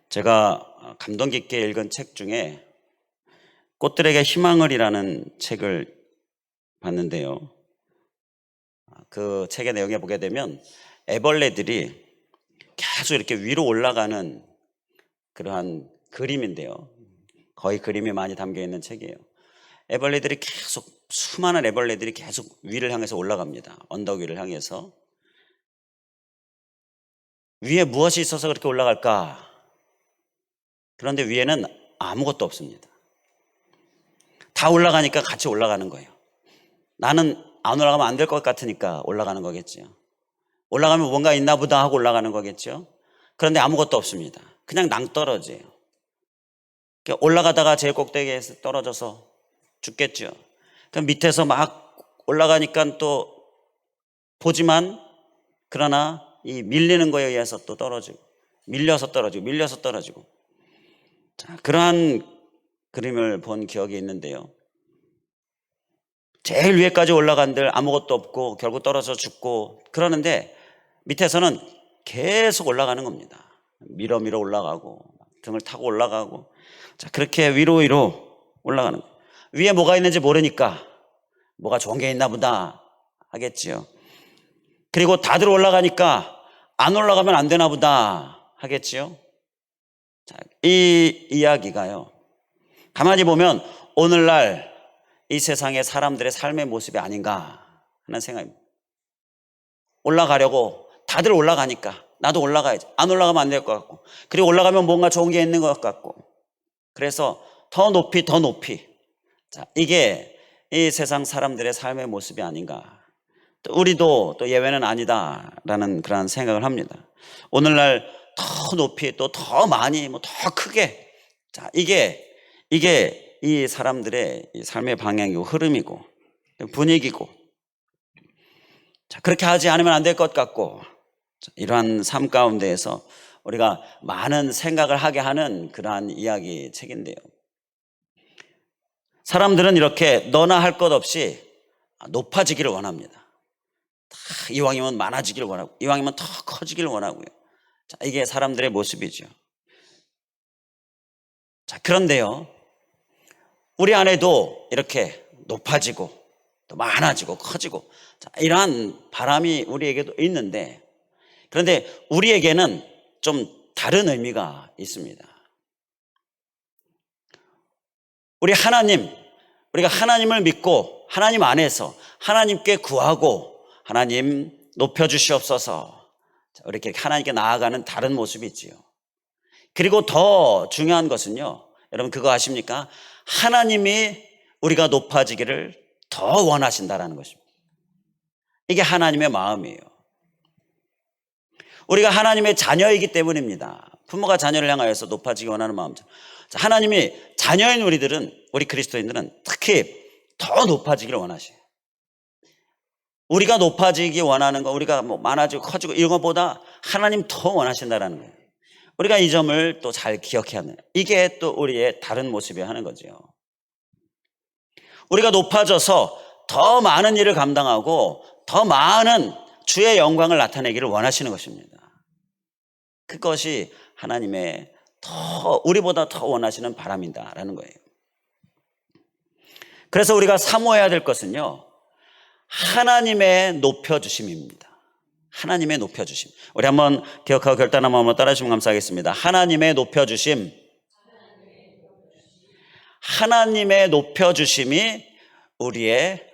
제가 감동 깊게 읽은 책 중에 꽃들에게 희망을이라는 책을 봤는데요. 그 책의 내용에 보게 되면 애벌레들이 계속 이렇게 위로 올라가는 그러한 그림인데요. 거의 그림이 많이 담겨 있는 책이에요. 애벌레들이 계속, 수많은 애벌레들이 계속 위를 향해서 올라갑니다. 언덕 위를 향해서. 위에 무엇이 있어서 그렇게 올라갈까? 그런데 위에는 아무것도 없습니다. 다 올라가니까 같이 올라가는 거예요. 나는 안 올라가면 안 될 것 같으니까 올라가는 거겠죠. 올라가면 뭔가 있나 보다 하고 올라가는 거겠죠. 그런데 아무것도 없습니다. 그냥 낭떠러지예요. 올라가다가 제일 꼭대기에서 떨어져서 죽겠죠. 그럼 밑에서 막 올라가니까 또 보지만, 그러나 이 밀리는 거에 의해서 또 떨어지고, 밀려서 떨어지고. 자, 그러한 그림을 본 기억이 있는데요. 제일 위에까지 올라간들 아무것도 없고 결국 떨어져 죽고, 그러는데 밑에서는 계속 올라가는 겁니다. 밀어 올라가고 등을 타고 올라가고. 자, 그렇게 위로 올라가는 거예요. 위에 뭐가 있는지 모르니까 뭐가 좋은 게 있나 보다 하겠지요. 그리고 다들 올라가니까 안 올라가면 안 되나 보다 하겠지요. 자, 이 이야기가요, 가만히 보면 오늘날 이 세상의 사람들의 삶의 모습이 아닌가 하는 생각입니다. 올라가려고 다들 올라가니까 나도 올라가야지. 안 올라가면 안 될 것 같고, 그리고 올라가면 뭔가 좋은 게 있는 것 같고, 그래서 더 높이. 자, 이게 이 세상 사람들의 삶의 모습이 아닌가. 또 우리도 또 예외는 아니다라는 그런 생각을 합니다. 오늘날 더 높이, 또 더 많이, 더 크게. 자, 이게 이 사람들의 이 삶의 방향이고 흐름이고 분위기고. 자, 그렇게 하지 않으면 안 될 것 같고. 자, 이러한 삶 가운데에서 우리가 많은 생각을 하게 하는 그러한 이야기 책인데요. 사람들은 이렇게 너나 할 것 없이 높아지기를 원합니다. 이왕이면 많아지기를 원하고, 이왕이면 더 커지기를 원하고요. 자, 이게 사람들의 모습이죠. 자, 그런데요, 우리 안에도 이렇게 높아지고 또 많아지고 커지고, 자, 이러한 바람이 우리에게도 있는데, 그런데 우리에게는 좀 다른 의미가 있습니다. 우리가 하나님을 믿고 하나님 안에서 하나님께 구하고 하나님 높여주시옵소서, 이렇게 하나님께 나아가는 다른 모습이 있지요. 그리고 더 중요한 것은요, 여러분 그거 아십니까? 하나님이 우리가 높아지기를 더 원하신다라는 것입니다. 이게 하나님의 마음이에요. 우리가 하나님의 자녀이기 때문입니다. 부모가 자녀를 향하여서 높아지기 원하는 마음이죠. 하나님이 자녀인 우리 그리스도인들은 특히 더 높아지기를 원하셔요. 우리가 높아지기 원하는 거, 우리가 많아지고 커지고 이런 것보다 하나님 더 원하신다라는 거예요. 우리가 이 점을 또 잘 기억해야 하는, 이게 또 우리의 다른 모습이야 하는 거죠. 우리가 높아져서 더 많은 일을 감당하고 더 많은 주의 영광을 나타내기를 원하시는 것입니다. 그것이 하나님의 우리보다 더 원하시는 바람이다라는 거예요. 그래서 우리가 사모해야 될 것은요, 하나님의 높여주심입니다. 하나님의 높여주심. 우리 한번 기억하고 결단하면 한번 따라하시면 감사하겠습니다. 하나님의 높여주심. 하나님의 높여주심이 우리의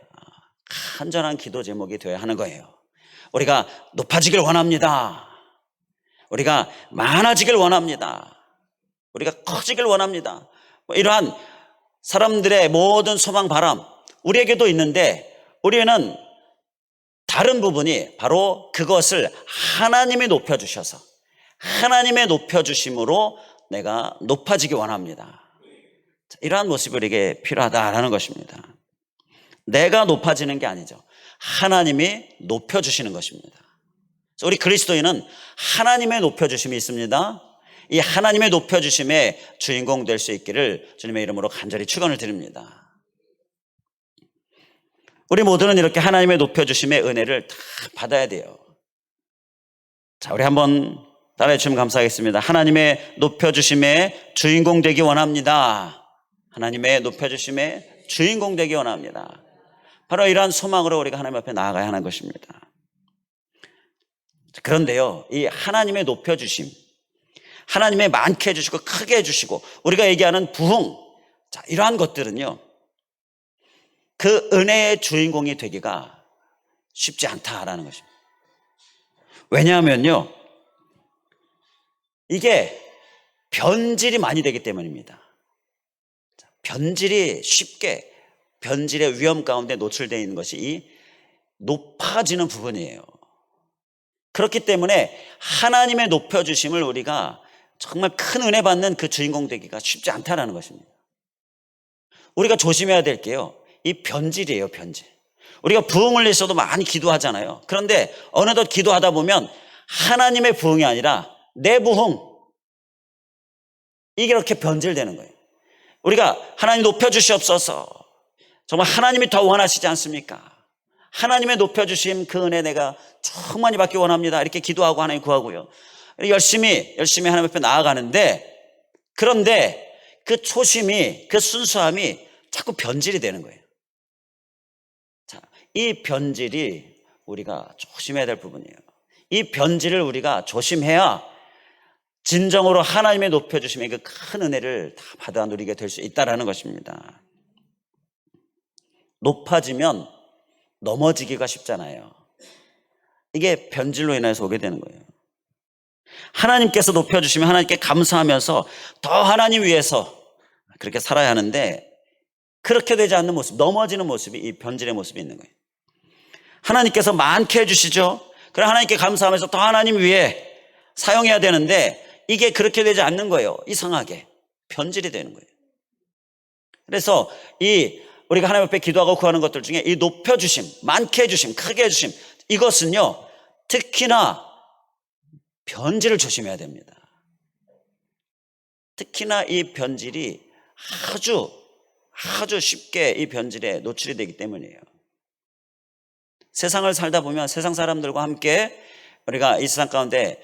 간절한 기도 제목이 되어야 하는 거예요. 우리가 높아지길 원합니다. 우리가 많아지길 원합니다. 우리가 커지길 원합니다. 이러한 사람들의 모든 소망, 바람 우리에게도 있는데, 우리는 다른 부분이 바로 그것을 하나님이 높여주셔서, 하나님의 높여주심으로 내가 높아지기 원합니다. 이러한 모습이 우리에게 필요하다라는 것입니다. 내가 높아지는 게 아니죠. 하나님이 높여주시는 것입니다. 우리 그리스도인은 하나님의 높여주심이 있습니다. 이 하나님의 높여주심의 주인공 될 수 있기를 주님의 이름으로 간절히 축원을 드립니다. 우리 모두는 이렇게 하나님의 높여주심의 은혜를 다 받아야 돼요. 자, 우리 한번 따라해 주시면 감사하겠습니다. 하나님의 높여주심의 주인공 되기 원합니다. 하나님의 높여주심의 주인공 되기 원합니다. 바로 이러한 소망으로 우리가 하나님 앞에 나아가야 하는 것입니다. 그런데요, 이 하나님의 높여주심, 하나님의 많게 해주시고 크게 해주시고 우리가 얘기하는 부흥, 자, 이러한 것들은요, 그 은혜의 주인공이 되기가 쉽지 않다라는 것입니다. 왜냐하면요, 이게 변질이 많이 되기 때문입니다. 변질이 쉽게, 변질의 위험 가운데 노출되어 있는 것이 이 높아지는 부분이에요. 그렇기 때문에 하나님의 높여주심을 우리가 정말 큰 은혜 받는 그 주인공 되기가 쉽지 않다는 것입니다. 우리가 조심해야 될 게요, 이 변질이에요, 변질. 우리가 부흥을 위해서도 많이 기도하잖아요. 그런데 어느덧 기도하다 보면 하나님의 부흥이 아니라 내 부흥, 이게 이렇게 변질되는 거예요. 우리가 하나님 높여주시옵소서, 정말 하나님이 더 원하시지 않습니까? 하나님의 높여주심 그 은혜 내가 참 많이 받기 원합니다. 이렇게 기도하고 하나님 구하고요, 열심히 하나님 앞에 나아가는데, 그런데 그 초심이, 그 순수함이 자꾸 변질이 되는 거예요. 자, 이 변질이 우리가 조심해야 될 부분이에요. 이 변질을 우리가 조심해야 진정으로 하나님의 높여주심의 그 큰 은혜를 다 받아 누리게 될 수 있다는 것입니다. 높아지면 넘어지기가 쉽잖아요. 이게 변질로 인해서 오게 되는 거예요. 하나님께서 높여주시면 하나님께 감사하면서 더 하나님 위해서 그렇게 살아야 하는데, 그렇게 되지 않는 모습, 넘어지는 모습이 이 변질의 모습이 있는 거예요. 하나님께서 많게 해주시죠. 그래 하나님께 감사하면서 더 하나님 위해 사용해야 되는데 이게 그렇게 되지 않는 거예요. 이상하게 변질이 되는 거예요. 그래서 우리가 하나님 앞에 기도하고 구하는 것들 중에 이 높여주심, 많게 해주심, 크게 해주심, 이것은요 특히나 변질을 조심해야 됩니다. 특히나 이 변질이 아주 쉽게 이 변질에 노출이 되기 때문이에요. 세상을 살다 보면, 세상 사람들과 함께 우리가 이 세상 가운데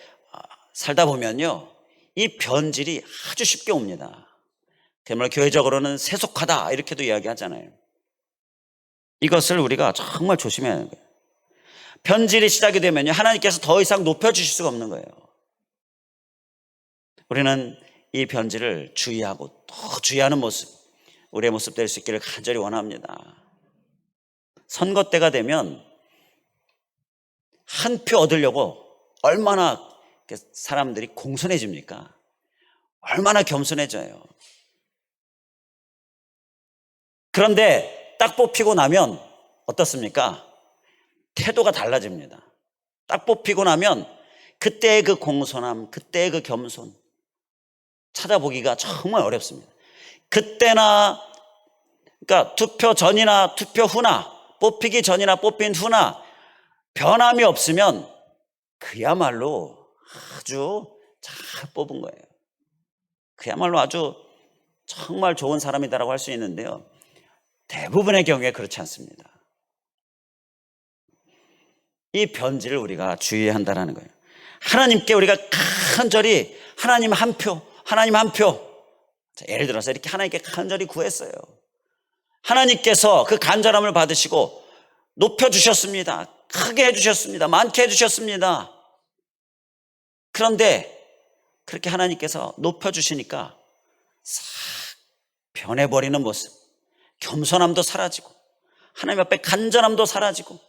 살다 보면요, 이 변질이 아주 쉽게 옵니다. 정말 교회적으로는 세속화다 이렇게도 이야기하잖아요. 이것을 우리가 정말 조심해야 하는 거예요. 변질이 시작이 되면요, 하나님께서 더 이상 높여주실 수가 없는 거예요. 우리는 이 변질을 주의하고 더 주의하는 모습, 우리의 모습 될 수 있기를 간절히 원합니다. 선거 때가 되면 한 표 얻으려고 얼마나 사람들이 공손해집니까? 얼마나 겸손해져요. 그런데 딱 뽑히고 나면 어떻습니까? 태도가 달라집니다. 딱 뽑히고 나면 그때의 그 공손함, 그때의 그 겸손 찾아보기가 정말 어렵습니다. 그때나, 그러니까 투표 전이나 투표 후나, 뽑히기 전이나 뽑힌 후나 변함이 없으면 그야말로 아주 잘 뽑은 거예요. 그야말로 아주 정말 좋은 사람이다라고 할 수 있는데요, 대부분의 경우에 그렇지 않습니다. 이 변질을 우리가 주의해야 한다는 거예요. 하나님께 우리가 간절히 하나님 한 표, 하나님 한 표. 자, 예를 들어서 이렇게 하나님께 간절히 구했어요. 하나님께서 그 간절함을 받으시고 높여주셨습니다. 크게 해주셨습니다. 많게 해주셨습니다. 그런데 그렇게 하나님께서 높여주시니까 싹 변해버리는 모습, 겸손함도 사라지고 하나님 앞에 간절함도 사라지고,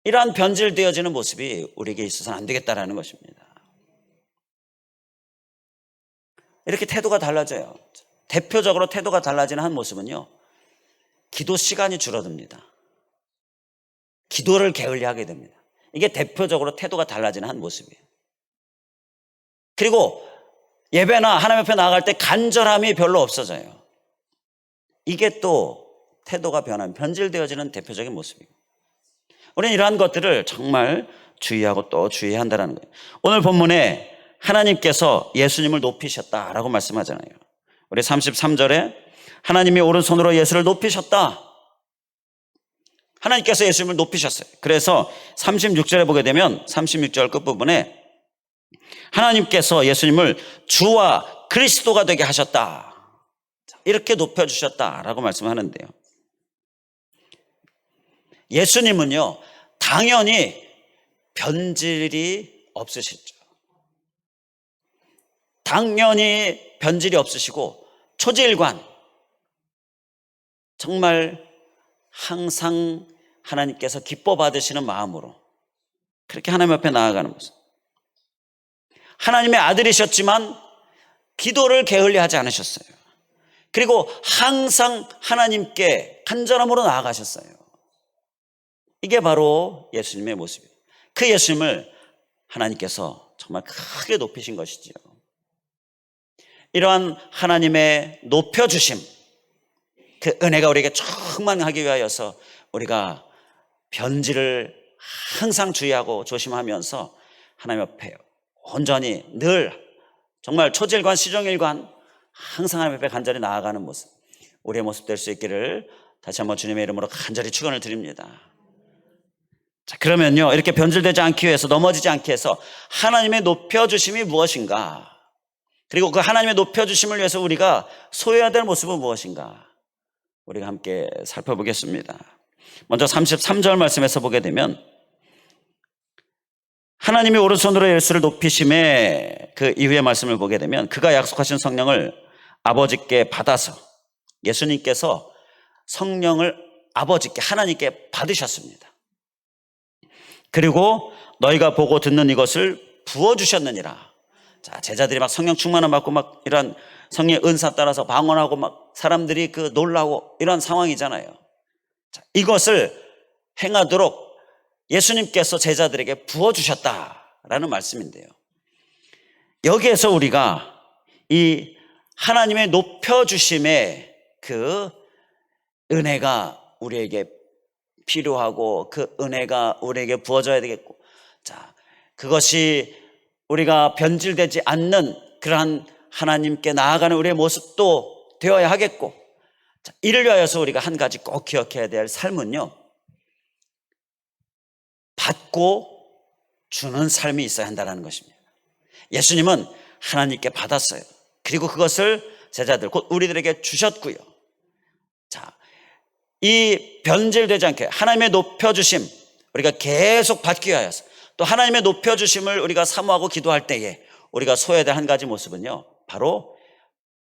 이러한 변질되어지는 모습이 우리에게 있어서는 안 되겠다라는 것입니다. 이렇게 태도가 달라져요. 대표적으로 태도가 달라지는 한 모습은요, 기도 시간이 줄어듭니다. 기도를 게을리하게 됩니다. 이게 대표적으로 태도가 달라지는 한 모습이에요. 그리고 예배나 하나님 앞에 나아갈 때 간절함이 별로 없어져요. 이게 또 태도가 변한, 변질되어지는 대표적인 모습이에요. 우리는 이러한 것들을 정말 주의하고 또 주의해야 한다는 거예요. 오늘 본문에 하나님께서 예수님을 높이셨다라고 말씀하잖아요. 우리 33절에 하나님이 오른손으로 예수를 높이셨다. 하나님께서 예수님을 높이셨어요. 그래서 36절에 보게 되면 36절 끝부분에 하나님께서 예수님을 주와 그리스도가 되게 하셨다. 이렇게 높여주셨다라고 말씀하는데요. 예수님은요, 당연히 변질이 없으시죠. 당연히 변질이 없으시고 초지일관, 정말 항상 하나님께서 기뻐 받으시는 마음으로 그렇게 하나님 앞에 나아가는 모습. 하나님의 아들이셨지만 기도를 게을리하지 않으셨어요. 그리고 항상 하나님께 간절함으로 나아가셨어요. 이게 바로 예수님의 모습이에요. 그 예수님을 하나님께서 정말 크게 높이신 것이지요. 이러한 하나님의 높여주심, 그 은혜가 우리에게 충만하기 위하여서 우리가 변질을 항상 주의하고 조심하면서 하나님 앞에 온전히 늘 정말 초질관 시종일관 항상 하나님 앞에 간절히 나아가는 모습, 우리의 모습 될 수 있기를 다시 한번 주님의 이름으로 간절히 축원을 드립니다. 자, 그러면요, 이렇게 변질되지 않기 위해서, 넘어지지 않기 위해서 하나님의 높여주심이 무엇인가, 그리고 그 하나님의 높여주심을 위해서 우리가 소유해야 될 모습은 무엇인가, 우리가 함께 살펴보겠습니다. 먼저 33절 말씀에서 보게 되면, 하나님이 오른손으로 예수를 높이심에 그 이후의 말씀을 보게 되면, 그가 약속하신 성령을 아버지께 받아서, 예수님께서 성령을 아버지께, 하나님께 받으셨습니다. 그리고 너희가 보고 듣는 이것을 부어주셨느니라. 자, 제자들이 막 성령 충만함 받고 막 이런 성령의 은사 따라서 방언하고 막 사람들이 그 놀라고 이런 상황이잖아요. 자, 이것을 행하도록 예수님께서 제자들에게 부어주셨다라는 말씀인데요. 여기에서 우리가 이 하나님의 높여주심의 그 은혜가 우리에게 필요하고, 그 은혜가 우리에게 부어져야 되겠고, 자, 그것이 우리가 변질되지 않는 그러한 하나님께 나아가는 우리의 모습도 되어야 하겠고, 자, 이를 위하여서 우리가 한 가지 꼭 기억해야 될 삶은요, 받고 주는 삶이 있어야 한다는 것입니다. 예수님은 하나님께 받았어요. 그리고 그것을 제자들, 곧 우리들에게 주셨고요. 자, 이 변질되지 않게 하나님의 높여주심, 우리가 계속 받기 위하여서, 또 하나님의 높여주심을 우리가 사모하고 기도할 때에 우리가 소유해야 될 한 가지 모습은요, 바로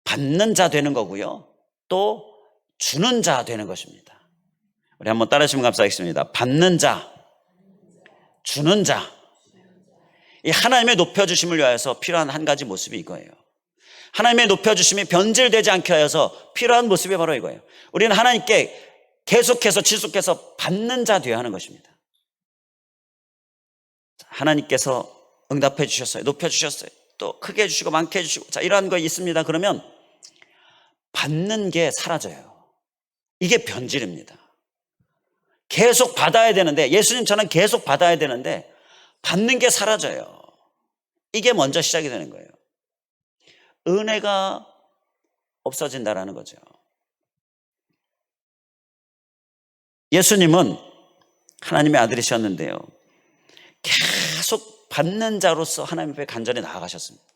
받는 자 되는 거고요, 또 주는 자 되는 것입니다. 우리 한번 따라하시면 감사하겠습니다. 받는 자, 주는 자. 이 하나님의 높여주심을 위하여서 필요한 한 가지 모습이 이거예요. 하나님의 높여주심이 변질되지 않게 하여서 필요한 모습이 바로 이거예요. 우리는 하나님께 계속해서 지속해서 받는 자 되어야 하는 것입니다. 하나님께서 응답해 주셨어요. 높여 주셨어요. 또 크게 해주시고 많게 해주시고, 자, 이러한 거 있습니다. 그러면 받는 게 사라져요. 이게 변질입니다. 계속 받아야 되는데, 예수님처럼 계속 받아야 되는데 받는 게 사라져요. 이게 먼저 시작이 되는 거예요. 은혜가 없어진다라는 거죠. 예수님은 하나님의 아들이셨는데요, 계속 받는 자로서 하나님 앞에 간절히 나아가셨습니다.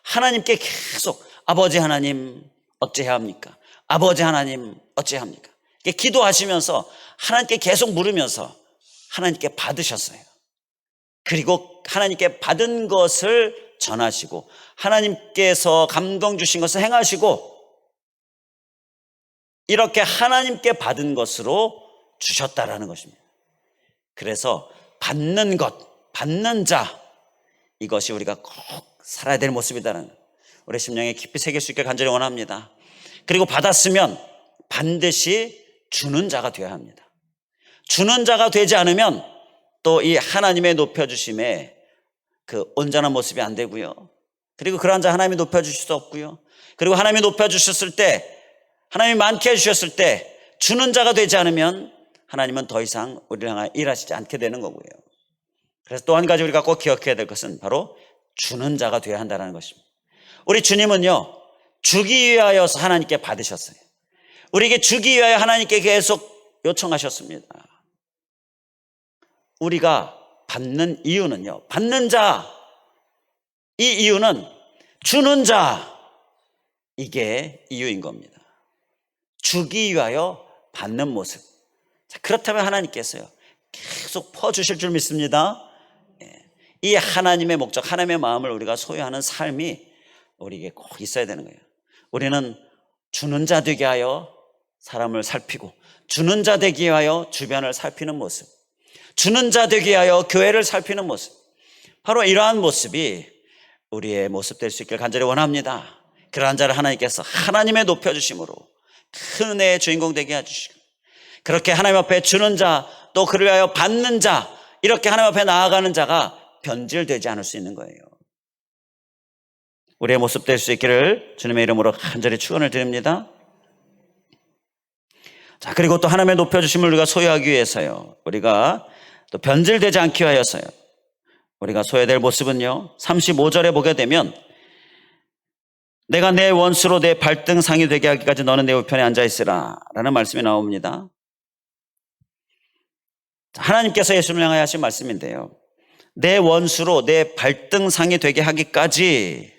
하나님께 계속 아버지 하나님 어찌해야 합니까? 아버지 하나님 어찌해야 합니까? 기도하시면서 하나님께 계속 물으면서 하나님께 받으셨어요. 그리고 하나님께 받은 것을 전하시고, 하나님께서 감동 주신 것을 행하시고, 이렇게 하나님께 받은 것으로 주셨다라는 것입니다. 그래서 받는 것, 받는 자, 이것이 우리가 꼭 살아야 될 모습이다라는, 우리 심령에 깊이 새길 수 있게 간절히 원합니다. 그리고 받았으면 반드시 주는 자가 되어야 합니다. 주는 자가 되지 않으면 또 이 하나님의 높여주심에 그 온전한 모습이 안 되고요, 그리고 그러한 자 하나님이 높여주실 수 없고요, 그리고 하나님이 높여주셨을 때, 하나님이 많게 해주셨을 때 주는 자가 되지 않으면 하나님은 더 이상 우리를 향해 일하시지 않게 되는 거고요. 그래서 또 한 가지 우리가 꼭 기억해야 될 것은 바로 주는 자가 되어야 한다는 것입니다. 우리 주님은요, 주기 위하여서 하나님께 받으셨어요. 우리에게 주기 위하여 하나님께 계속 요청하셨습니다. 우리가 받는 이유는요, 받는 자, 이 이유는 주는 자, 이게 이유인 겁니다. 주기 위하여 받는 모습. 자, 그렇다면 하나님께서요 계속 퍼주실 줄 믿습니다. 이 하나님의 목적, 하나님의 마음을 우리가 소유하는 삶이 우리에게 꼭 있어야 되는 거예요. 우리는 주는 자 되게 하여 사람을 살피고, 주는 자 되게 하여 주변을 살피는 모습, 주는 자 되게 하여 교회를 살피는 모습, 바로 이러한 모습이 우리의 모습 될 수 있길 간절히 원합니다. 그러한 자를 하나님께서 하나님의 높여주심으로 큰 은혜의 주인공 되게 해주시고, 그렇게 하나님 앞에 주는 자, 또 그를 위하여 받는 자, 이렇게 하나님 앞에 나아가는 자가 변질되지 않을 수 있는 거예요. 우리의 모습 될 수 있기를 주님의 이름으로 간절히 축원을 드립니다. 자, 그리고 또 하나님의 높여주심을 우리가 소유하기 위해서요, 우리가 또 변질되지 않기 위하여서요, 우리가 소유해야 될 모습은요, 35절에 보게 되면 내가 내 원수로 내 발등상이 되게 하기까지 너는 내 우편에 앉아있으라 라는 말씀이 나옵니다. 하나님께서 예수님을 향하여 하신 말씀인데요, 내 원수로 내 발등상이 되게 하기까지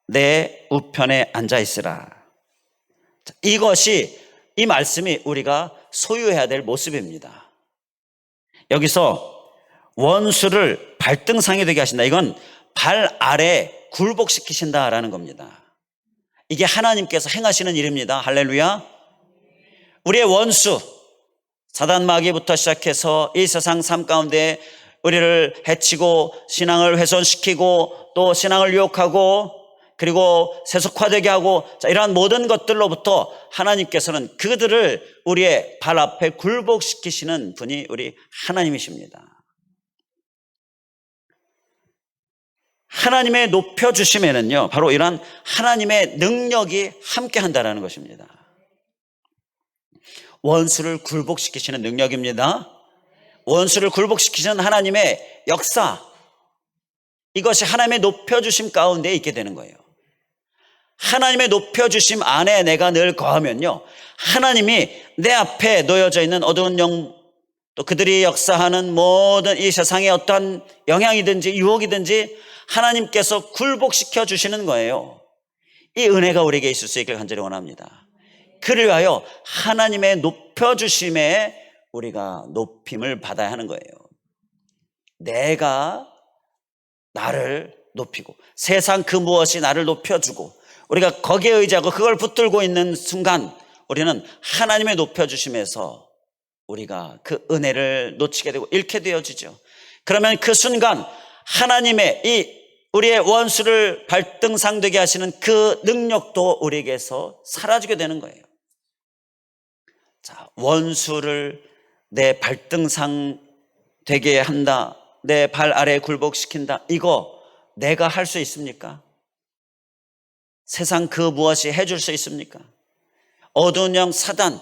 내 우편에 앉아있으라. 이것이, 이 말씀이 우리가 소유해야 될 모습입니다. 여기서 원수를 발등상이 되게 하신다, 이건 발 아래 굴복시키신다라는 겁니다. 이게 하나님께서 행하시는 일입니다. 할렐루야. 우리의 원수, 사단 마귀부터 시작해서 이 세상 삶 가운데 우리를 해치고 신앙을 훼손시키고 또 신앙을 유혹하고 그리고 세속화되게 하고, 자, 이러한 모든 것들로부터 하나님께서는 그들을 우리의 발 앞에 굴복시키시는 분이 우리 하나님이십니다. 하나님의 높여주심에는요, 바로 이러한 하나님의 능력이 함께 한다는 것입니다. 원수를 굴복시키시는 능력입니다. 원수를 굴복시키시는 하나님의 역사, 이것이 하나님의 높여주심 가운데 있게 되는 거예요. 하나님의 높여주심 안에 내가 늘 거하면요, 하나님이 내 앞에 놓여져 있는 어두운 영, 또 그들이 역사하는 모든 이 세상의 어떠한 영향이든지 유혹이든지 하나님께서 굴복시켜 주시는 거예요. 이 은혜가 우리에게 있을 수 있길 간절히 원합니다. 그를 위하여 하나님의 높여주심에 우리가 높임을 받아야 하는 거예요. 내가 나를 높이고 세상 그 무엇이 나를 높여주고 우리가 거기에 의지하고 그걸 붙들고 있는 순간 우리는 하나님의 높여주심에서 우리가 그 은혜를 놓치게 되고 잃게 되어지죠. 그러면 그 순간 하나님의 이 우리의 원수를 발등상 되게 하시는 그 능력도 우리에게서 사라지게 되는 거예요. 자, 원수를 내 발등상 되게 한다, 내 발 아래에 굴복시킨다, 이거 내가 할 수 있습니까? 세상 그 무엇이 해줄 수 있습니까? 어두운 영 사단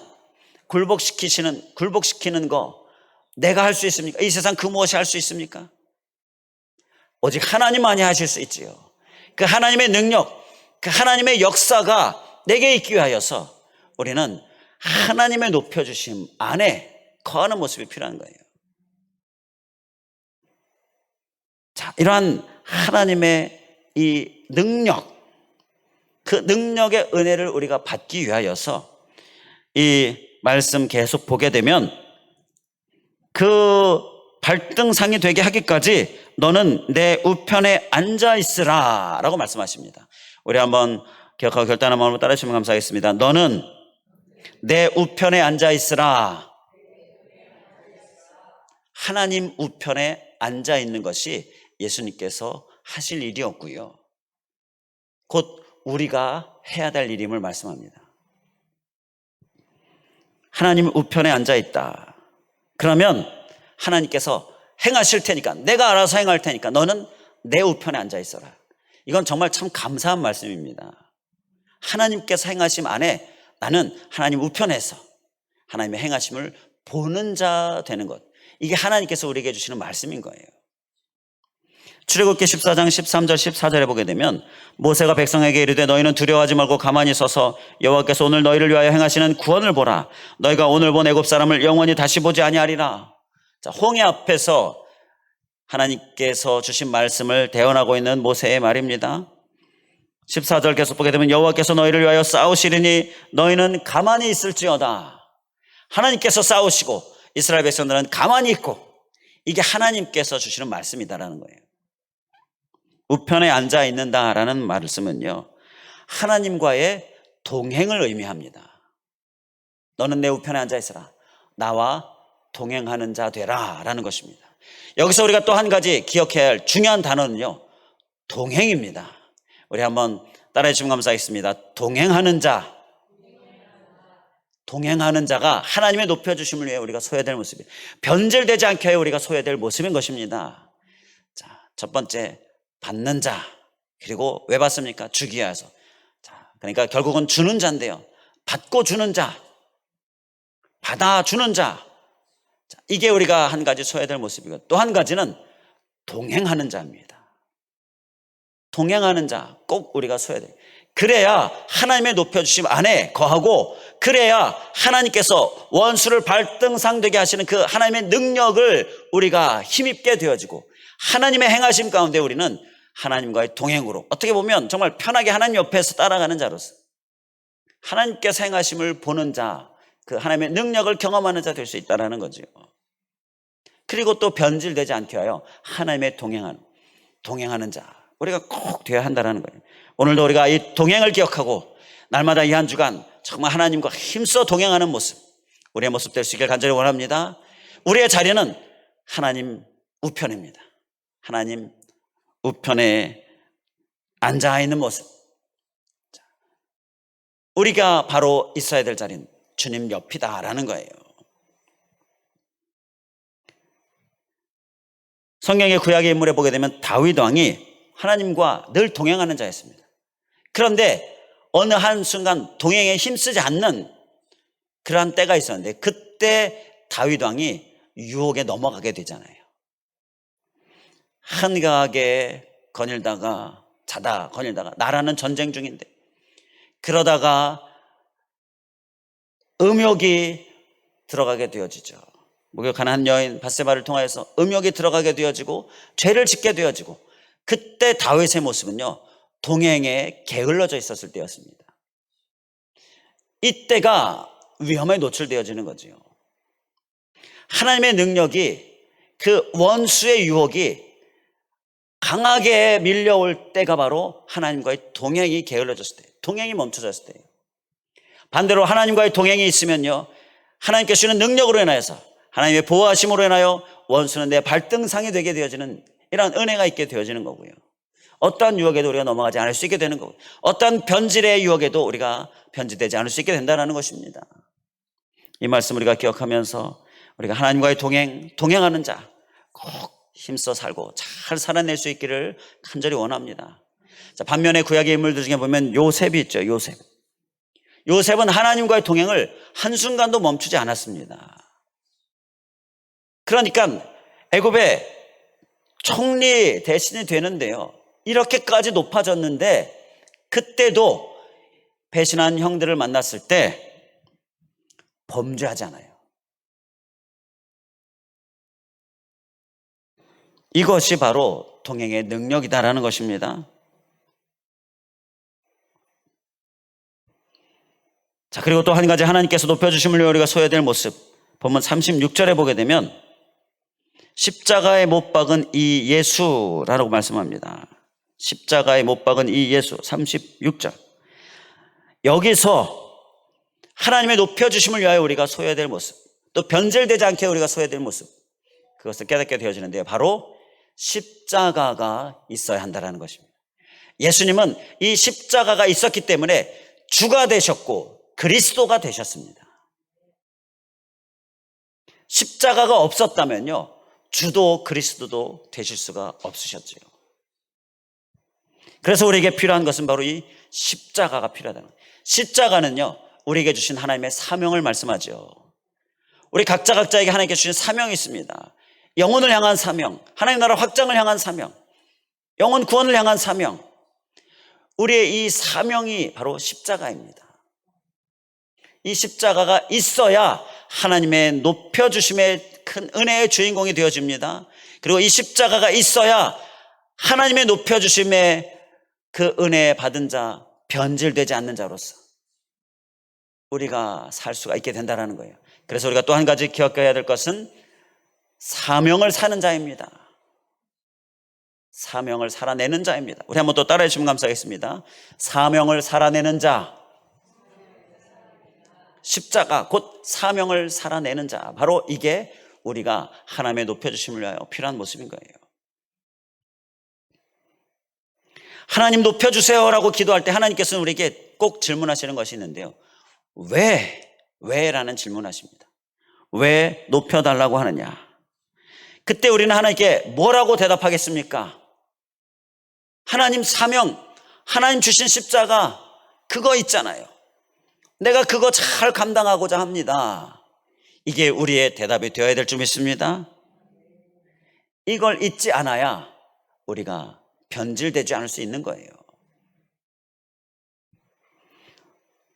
굴복시키는 거 내가 할 수 있습니까? 이 세상 그 무엇이 할 수 있습니까? 오직 하나님만이 하실 수 있지요. 그 하나님의 능력, 그 하나님의 역사가 내게 있기 위하여서 우리는 하나님의 높여주심 안에 거하는 모습이 필요한 거예요. 자, 이러한 하나님의 이 능력, 그 능력의 은혜를 우리가 받기 위하여서 이 말씀 계속 보게 되면 그 발등상이 되게 하기까지 너는 내 우편에 앉아있으라 라고 말씀하십니다. 우리 한번 기억하고 결단한 마음으로 따라주시면 감사하겠습니다. 너는 내 우편에 앉아있으라. 하나님 우편에 앉아있는 것이 예수님께서 하실 일이었고요, 곧 우리가 해야 될 일임을 말씀합니다. 하나님 우편에 앉아있다. 그러면 하나님께서 행하실 테니까, 내가 알아서 행할 테니까 너는 내 우편에 앉아있어라. 이건 정말 참 감사한 말씀입니다. 하나님께서 행하심 안에 나는 하나님 우편에서 하나님의 행하심을 보는 자 되는 것, 이게 하나님께서 우리에게 주시는 말씀인 거예요. 출애굽기 14장 13절 14절에 보게 되면 모세가 백성에게 이르되 너희는 두려워하지 말고 가만히 서서 여호와께서 오늘 너희를 위하여 행하시는 구원을 보라. 너희가 오늘 본 애굽 사람을 영원히 다시 보지 아니하리라. 자, 홍해 앞에서 하나님께서 주신 말씀을 대언하고 있는 모세의 말입니다. 14절 계속 보게 되면 여호와께서 너희를 위하여 싸우시리니 너희는 가만히 있을지어다. 하나님께서 싸우시고 이스라엘 백성들은 가만히 있고, 이게 하나님께서 주시는 말씀이다라는 거예요. 우편에 앉아 있는다라는 말씀은요, 하나님과의 동행을 의미합니다. 너는 내 우편에 앉아 있어라. 나와 동행하는 자 되라 라는 것입니다. 여기서 우리가 또 한 가지 기억해야 할 중요한 단어는요, 동행입니다. 우리 한번 따라해 주시면 감사하겠습니다. 동행하는 자. 동행하는 자가 하나님의 높여주심을 위해 우리가 서야 될 모습이에요. 변질되지 않게 하여 우리가 서야 될 모습인 것입니다. 자, 첫 번째, 받는 자. 그리고 왜 받습니까? 주기 위해서. 자, 그러니까 결국은 주는 자인데요, 받고 주는 자, 받아주는 자. 자, 이게 우리가 한 가지 서야 될 모습이고, 또 한 가지는 동행하는 자입니다. 동행하는 자 꼭 우리가 서야 돼요. 그래야 하나님의 높여주심 안에 거하고, 그래야 하나님께서 원수를 발등상되게 하시는 그 하나님의 능력을 우리가 힘입게 되어지고, 하나님의 행하심 가운데 우리는 하나님과의 동행으로, 어떻게 보면 정말 편하게 하나님 옆에서 따라가는 자로서 하나님께서 행하심을 보는 자, 그 하나님의 능력을 경험하는 자 될 수 있다는 거죠. 그리고 또 변질되지 않게 하여 하나님의 동행하는 자 우리가 꼭 되어야 한다는 거예요. 오늘도 우리가 이 동행을 기억하고 날마다 이 한 주간 정말 하나님과 힘써 동행하는 모습, 우리의 모습 될 수 있길 간절히 원합니다. 우리의 자리는 하나님 우편입니다. 하나님 우편에 앉아 있는 모습, 우리가 바로 있어야 될 자리는 주님 옆이다라는 거예요. 성경의 구약의 인물에 보게 되면 다윗 왕이 하나님과 늘 동행하는 자였습니다. 그런데 어느 한순간 동행에 힘쓰지 않는 그러한 때가 있었는데, 그때 다윗 왕이 유혹에 넘어가게 되잖아요. 한가하게 거닐다가 자다 거닐다가, 나라는 전쟁 중인데, 그러다가 음욕이 들어가게 되어지죠. 목욕하는 한 여인 밧세바를 통하여서 음욕이 들어가게 되어지고 죄를 짓게 되어지고, 그때 다윗의 모습은요, 동행에 게을러져 있었을 때였습니다. 이때가 위험에 노출되어지는 거죠. 하나님의 능력이, 그 원수의 유혹이 강하게 밀려올 때가 바로 하나님과의 동행이 게을러졌을 때, 동행이 멈춰졌을 때예요. 반대로 하나님과의 동행이 있으면요, 하나님께 주시는 능력으로 인하여서, 하나님의 보호하심으로 인하여 원수는 내 발등상이 되게 되어지는 이런 은혜가 있게 되어지는 거고요. 어떠한 유혹에도 우리가 넘어가지 않을 수 있게 되는 거고요. 어떠한 변질의 유혹에도 우리가 변질되지 않을 수 있게 된다는 것입니다. 이 말씀 우리가 기억하면서 우리가 하나님과의 동행하는 자 꼭 힘써 살고 잘 살아낼 수 있기를 간절히 원합니다. 자, 반면에 구약의 인물들 중에 보면 요셉이 있죠. 요셉은 하나님과의 동행을 한순간도 멈추지 않았습니다. 그러니까 애굽의 총리 대신이 되는데요, 이렇게까지 높아졌는데 그때도 배신한 형들을 만났을 때 범죄하지 않아요. 이것이 바로 동행의 능력이다라는 것입니다. 자, 그리고 또 한 가지 하나님께서 높여주심을 위해 우리가 서야 될 모습, 본문 36절에 보게 되면 십자가에 못 박은 이 예수라고 말씀합니다. 십자가에 못 박은 이 예수. 36절. 여기서 하나님의 높여주심을 위하여 우리가 서야 될 모습, 또 변질되지 않게 우리가 서야 될 모습, 그것을 깨닫게 되어지는데요, 바로 십자가가 있어야 한다는 것입니다. 예수님은 이 십자가가 있었기 때문에 주가 되셨고 그리스도가 되셨습니다. 십자가가 없었다면요, 주도 그리스도도 되실 수가 없으셨죠. 그래서 우리에게 필요한 것은 바로 이 십자가가 필요하다는 거예요. 십자가는요, 우리에게 주신 하나님의 사명을 말씀하죠. 우리 각자에게 하나님께 주신 사명이 있습니다. 영혼을 향한 사명, 하나님 나라 확장을 향한 사명, 영혼 구원을 향한 사명. 우리의 이 사명이 바로 십자가입니다. 이 십자가가 있어야 하나님의 높여주심의 큰 은혜의 주인공이 되어집니다. 그리고 이 십자가가 있어야 하나님의 높여주심에 그 은혜 받은 자, 변질되지 않는 자로서 우리가 살 수가 있게 된다는 거예요. 그래서 우리가 또 한 가지 기억해야 될 것은 사명을 사는 자입니다. 사명을 살아내는 자입니다. 우리 한번 또 따라해 주시면 감사하겠습니다. 사명을 살아내는 자, 십자가 곧 사명을 살아내는 자, 바로 이게 우리가 하나님의 높여주심을 위하여 필요한 모습인 거예요. 하나님 높여주세요라고 기도할 때 하나님께서는 우리에게 꼭 질문하시는 것이 있는데요. 왜? 라는 질문하십니다. 왜 높여달라고 하느냐? 그때 우리는 하나님께 뭐라고 대답하겠습니까? 하나님 사명, 하나님 주신 십자가 그거 있잖아요. 내가 그거 잘 감당하고자 합니다. 이게 우리의 대답이 되어야 될 줄 믿습니다. 이걸 잊지 않아야 우리가 변질되지 않을 수 있는 거예요.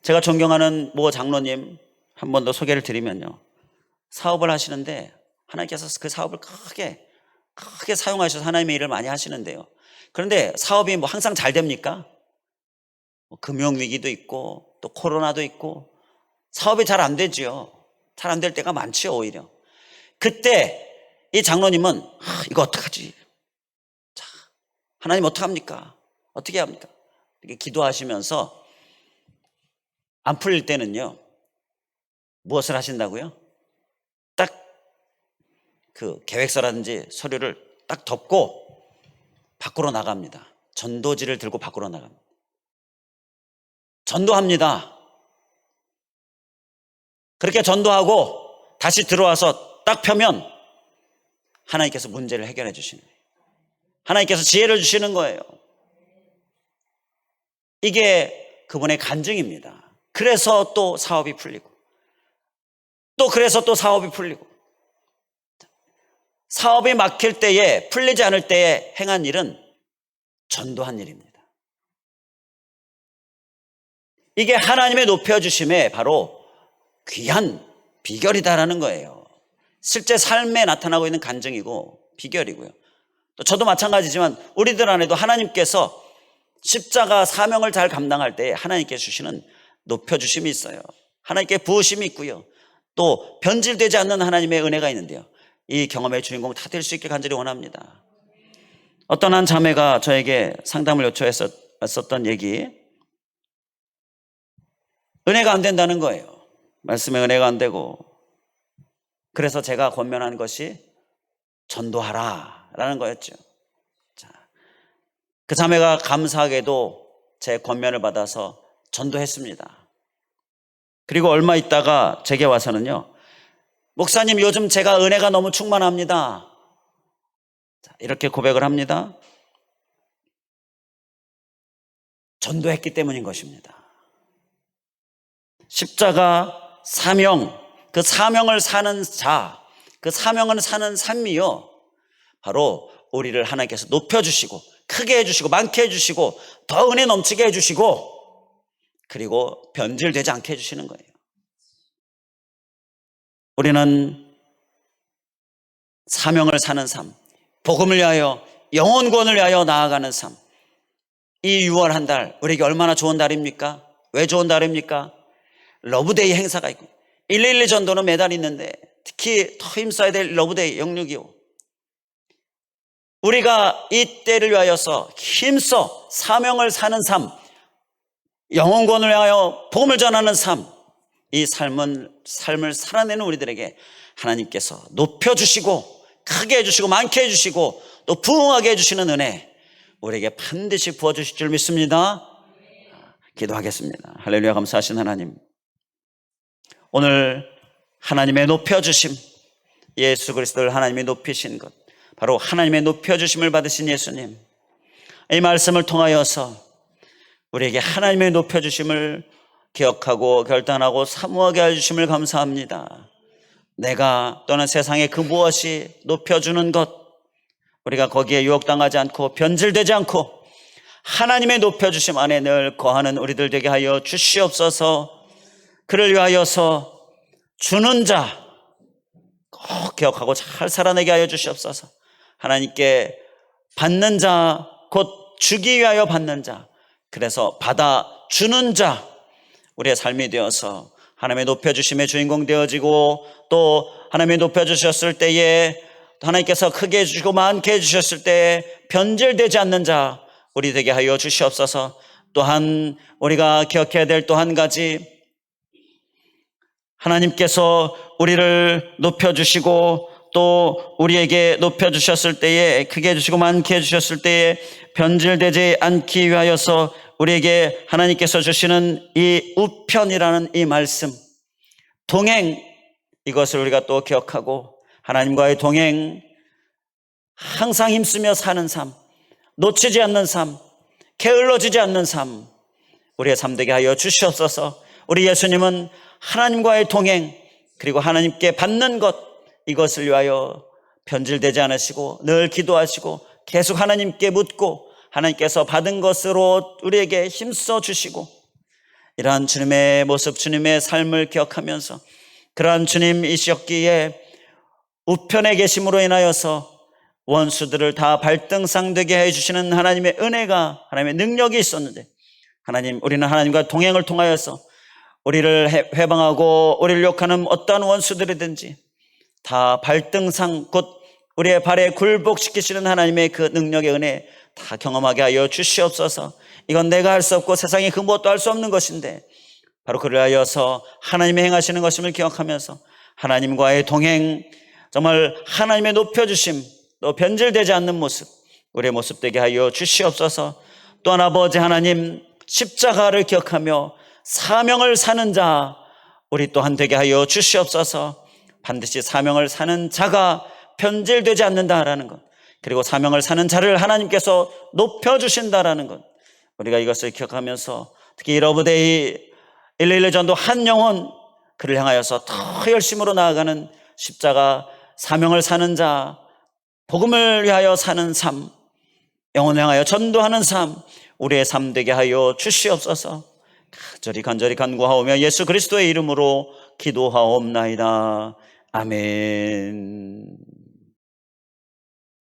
제가 존경하는 모 장로님 한 번 더 소개를 드리면요, 사업을 하시는데 하나님께서 그 사업을 크게 사용하셔서 하나님의 일을 많이 하시는데요, 그런데 사업이 뭐 항상 잘 됩니까? 금융위기도 있고 또 코로나도 있고 사업이 잘 안 되지요. 잘 안 될 때가 많지요. 오히려 그때 이 장로님은 이거 어떡하지? 자, 하나님 어떡합니까? 어떻게 합니까? 이렇게 기도하시면서 안 풀릴 때는요, 무엇을 하신다고요? 딱 그 계획서라든지 서류를 딱 덮고 밖으로 나갑니다. 전도지를 들고 밖으로 나갑니다. 전도합니다. 그렇게 전도하고 다시 들어와서 딱 펴면 하나님께서 문제를 해결해 주시는 거예요. 하나님께서 지혜를 주시는 거예요. 이게 그분의 간증입니다. 그래서 또 사업이 풀리고 그래서 또 사업이 풀리고, 사업이 막힐 때에, 풀리지 않을 때에 행한 일은 전도한 일입니다. 이게 하나님의 높여주심의 바로 귀한 비결이다라는 거예요. 실제 삶에 나타나고 있는 간증이고 비결이고요. 또 저도 마찬가지지만 우리들 안에도 하나님께서 십자가 사명을 잘 감당할 때 하나님께 주시는 높여주심이 있어요. 하나님께 부으심이 있고요, 또 변질되지 않는 하나님의 은혜가 있는데요, 이 경험의 주인공 다 될 수 있게 간절히 원합니다. 어떤 한 자매가 저에게 상담을 요청했었던 얘기, 은혜가 안 된다는 거예요. 말씀에 은혜가 안 되고, 그래서 제가 권면한 것이 전도하라 라는 거였죠. 자, 그 자매가 감사하게도 제 권면을 받아서 전도했습니다. 그리고 얼마 있다가 제게 와서는요, 목사님 요즘 제가 은혜가 너무 충만합니다. 자, 이렇게 고백을 합니다. 전도했기 때문인 것입니다. 십자가 사명, 그 사명을 사는 자, 그 사명을 사는 삶이요, 바로 우리를 하나님께서 높여주시고 크게 해주시고 많게 해주시고 더 은혜 넘치게 해주시고, 그리고 변질되지 않게 해주시는 거예요. 우리는 사명을 사는 삶, 복음을 위하여, 영혼권을 위하여 나아가는 삶, 이 6월 한 달 우리에게 얼마나 좋은 달입니까? 왜 좋은 달입니까? 러브데이 행사가 있고 112 전도는 매달 있는데 특히 더 힘써야 될 러브데이 영육이요, 우리가 이 때를 위하여서 힘써 사명을 사는 삶, 영혼권을 위하여 복음을 전하는 삶, 이 삶을 살아내는 우리들에게 하나님께서 높여주시고 크게 해주시고 많게 해주시고 또 부흥하게 해주시는 은혜, 우리에게 반드시 부어주실 줄 믿습니다. 기도하겠습니다. 할렐루야. 감사하신 하나님, 오늘 하나님의 높여주심, 예수 그리스도를 하나님이 높이신 것, 바로 하나님의 높여주심을 받으신 예수님, 이 말씀을 통하여서 우리에게 하나님의 높여주심을 기억하고 결단하고 사모하게 해주심을 감사합니다. 내가 또는 세상의 그 무엇이 높여주는 것, 우리가 거기에 유혹당하지 않고 변질되지 않고 하나님의 높여주심 안에 늘 거하는 우리들 되게 하여 주시옵소서. 그를 위하여서 주는 자 꼭 기억하고 잘 살아내게 하여 주시옵소서. 하나님께 받는 자, 곧 주기 위하여 받는 자, 그래서 받아 주는 자, 우리의 삶이 되어서 하나님의 높여주심의 주인공 되어지고, 또 하나님의 높여주셨을 때에 하나님께서 크게 해주시고 많게 해주셨을 때에 변질되지 않는 자 우리 되게 하여 주시옵소서. 또한 우리가 기억해야 될 또 한 가지, 하나님께서 우리를 높여주시고 또 우리에게 높여주셨을 때에 크게 해주시고 많게 해주셨을 때에 변질되지 않기 위하여서 우리에게 하나님께서 주시는 이 우편이라는 이 말씀, 동행, 이것을 우리가 또 기억하고 하나님과의 동행, 항상 힘쓰며 사는 삶, 놓치지 않는 삶, 게을러지지 않는 삶, 우리의 삶 되게 하여 주시옵소서. 우리 예수님은 하나님과의 동행, 그리고 하나님께 받는 것, 이것을 위하여 변질되지 않으시고 늘 기도하시고 계속 하나님께 묻고 하나님께서 받은 것으로 우리에게 힘써 주시고, 이러한 주님의 모습, 주님의 삶을 기억하면서 그러한 주님이셨기에 우편에 계심으로 인하여서 원수들을 다 발등상 되게 해주시는 하나님의 은혜가, 하나님의 능력이 있었는데, 하나님, 우리는 하나님과 동행을 통하여서 우리를 회방하고 우리를 욕하는 어떠한 원수들이든지 다 발등상, 곧 우리의 발에 굴복시키시는 하나님의 그 능력의 은혜 다 경험하게 하여 주시옵소서. 이건 내가 할 수 없고 세상에 그 무엇도 할 수 없는 것인데 바로 그를 하여서 하나님이 행하시는 것임을 기억하면서 하나님과의 동행, 정말 하나님의 높여주심, 또 변질되지 않는 모습, 우리의 모습 되게 하여 주시옵소서. 또한 아버지 하나님, 십자가를 기억하며 사명을 사는 자 우리 또한 되게 하여 주시옵소서. 반드시 사명을 사는 자가 변질되지 않는다라는 것, 그리고 사명을 사는 자를 하나님께서 높여주신다라는 것, 우리가 이것을 기억하면서 특히 러브데이 111 전도 한 영혼, 그를 향하여서 더 열심으로 나아가는 십자가 사명을 사는 자, 복음을 위하여 사는 삶, 영혼을 향하여 전도하는 삶, 우리의 삶 되게 하여 주시옵소서. 간절히 간구하오며 예수 그리스도의 이름으로 기도하옵나이다. 아멘.